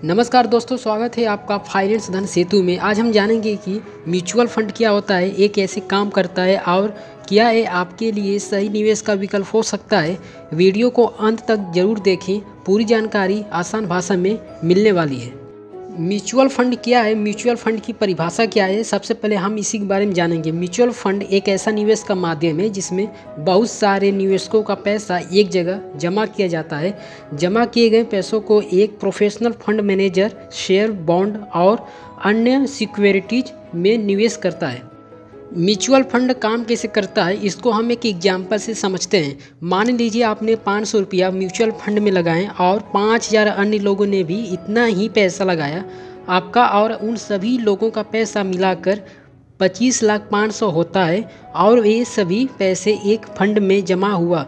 नमस्कार दोस्तों, स्वागत है आपका फाइनेंस धन सेतु में। आज हम जानेंगे कि म्यूचुअल फंड क्या होता है, ये कैसे काम करता है और क्या ये आपके लिए सही निवेश का विकल्प हो सकता है। वीडियो को अंत तक जरूर देखें, पूरी जानकारी आसान भाषा में मिलने वाली है। म्यूचुअल फंड क्या है, म्यूचुअल फंड की परिभाषा क्या है, सबसे पहले हम इसी के बारे में जानेंगे। म्यूचुअल फंड एक ऐसा निवेश का माध्यम है जिसमें बहुत सारे निवेशकों का पैसा एक जगह जमा किया जाता है। जमा किए गए पैसों को एक professional fund manager share, bond और अन्य सिक्योरिटीज में निवेश करता है। म्यूचुअल फंड काम कैसे करता है, इसको हम एक एग्जाम्पल से समझते हैं। मान लीजिए आपने 500 रुपया म्यूचुअल फंड में लगाएं और 5000 अन्य लोगों ने भी इतना ही पैसा लगाया। आपका और उन सभी लोगों का पैसा मिलाकर 25,500,000 होता है और ये सभी पैसे एक फंड में जमा हुआ।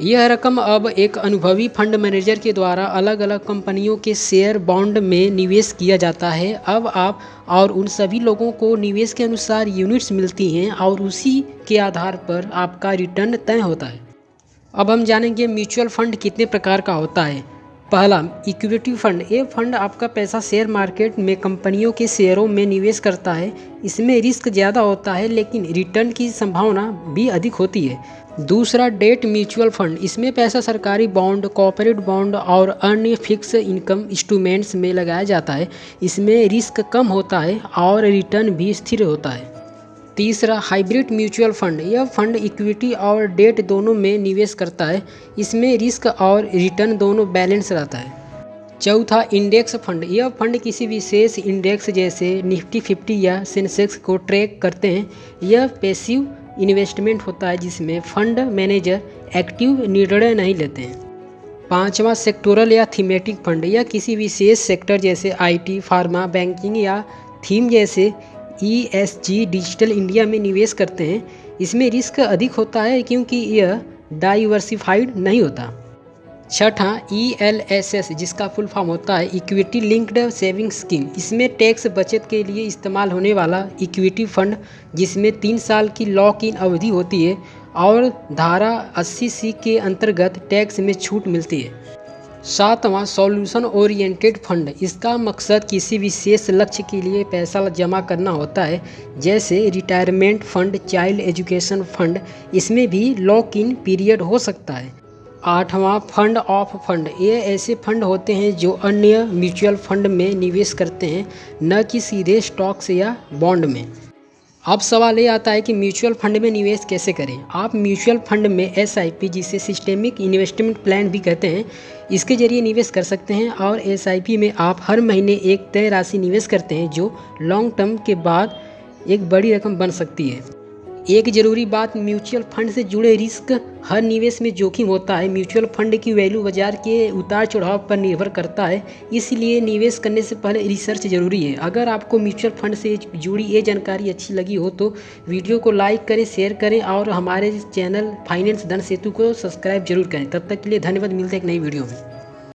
यह रकम अब एक अनुभवी फंड मैनेजर के द्वारा अलग अलग कंपनियों के शेयर, बॉन्ड में निवेश किया जाता है। अब आप और उन सभी लोगों को निवेश के अनुसार यूनिट्स मिलती हैं और उसी के आधार पर आपका रिटर्न तय होता है। अब हम जानेंगे म्यूचुअल फंड कितने प्रकार का होता है। पहला, इक्विटी फंड। ये फंड आपका पैसा शेयर मार्केट में कंपनियों के शेयरों में निवेश करता है। इसमें रिस्क ज़्यादा होता है लेकिन रिटर्न की संभावना भी अधिक होती है। दूसरा, डेट म्यूचुअल फंड। इसमें पैसा सरकारी बॉन्ड, कॉर्पोरेट बॉन्ड और अन्य फिक्स इनकम इंस्ट्रूमेंट्स में लगाया जाता है। इसमें रिस्क कम होता है और रिटर्न भी स्थिर होता है। तीसरा, हाइब्रिड म्यूचुअल फंड। यह फंड इक्विटी और डेट दोनों में निवेश करता है। इसमें रिस्क और रिटर्न दोनों बैलेंस रहता है। चौथा, इंडेक्स फंड। यह फंड किसी विशेष इंडेक्स जैसे निफ्टी 50 या सेंसेक्स को ट्रैक करते हैं। यह पैसिव इन्वेस्टमेंट होता है जिसमें फंड मैनेजर एक्टिव निर्णय नहीं लेते हैं। पांचवा, सेक्टोरल या थीमेटिक फंड। यह किसी विशेष सेक्टर जैसे आईटी, फार्मा, बैंकिंग या थीम जैसे ESG, डिजिटल इंडिया में निवेश करते हैं। इसमें रिस्क अधिक होता है क्योंकि यह डाइवर्सिफाइड नहीं होता। छठा, ELSS, जिसका फुल फॉर्म होता है इक्विटी लिंक्ड सेविंग स्कीम। इसमें टैक्स बचत के लिए इस्तेमाल होने वाला इक्विटी फंड जिसमें 3 साल की लॉक इन अवधि होती है और धारा 80C के अंतर्गत टैक्स में छूट मिलती है। सातवां, सॉल्यूशन ओरिएंटेड फंड। इसका मकसद किसी विशेष लक्ष्य के लिए पैसा जमा करना होता है जैसे retirement fund, child education fund. इसमें भी लॉक इन पीरियड हो सकता है। आठवां, फंड ऑफ फंड। ये ऐसे फंड होते हैं जो अन्य म्यूचुअल फंड में निवेश करते हैं, न कि सीधे स्टॉक्स या बॉन्ड में। अब सवाल ये आता है कि म्यूचुअल फंड में निवेश कैसे करें। आप म्यूचुअल फंड में SIP, जिसे सिस्टेमिक इन्वेस्टमेंट प्लान भी कहते हैं, इसके जरिए निवेश कर सकते हैं। और SIP में आप हर महीने एक तय राशि निवेश करते हैं जो लॉन्ग टर्म के बाद एक बड़ी रकम बन सकती है। एक ज़रूरी बात, म्यूचुअल फंड से जुड़े रिस्क। हर निवेश में जोखिम होता है। म्यूचुअल फंड की वैल्यू बाजार के उतार चढ़ाव पर निर्भर करता है, इसलिए निवेश करने से पहले रिसर्च जरूरी है। अगर आपको म्यूचुअल फंड से जुड़ी ये जानकारी अच्छी लगी हो तो वीडियो को लाइक करें, शेयर करें और हमारे चैनल फाइनेंस धन सेतु को सब्सक्राइब जरूर करें। तब तक के लिए धन्यवाद। मिलते हैं एक नई वीडियो में।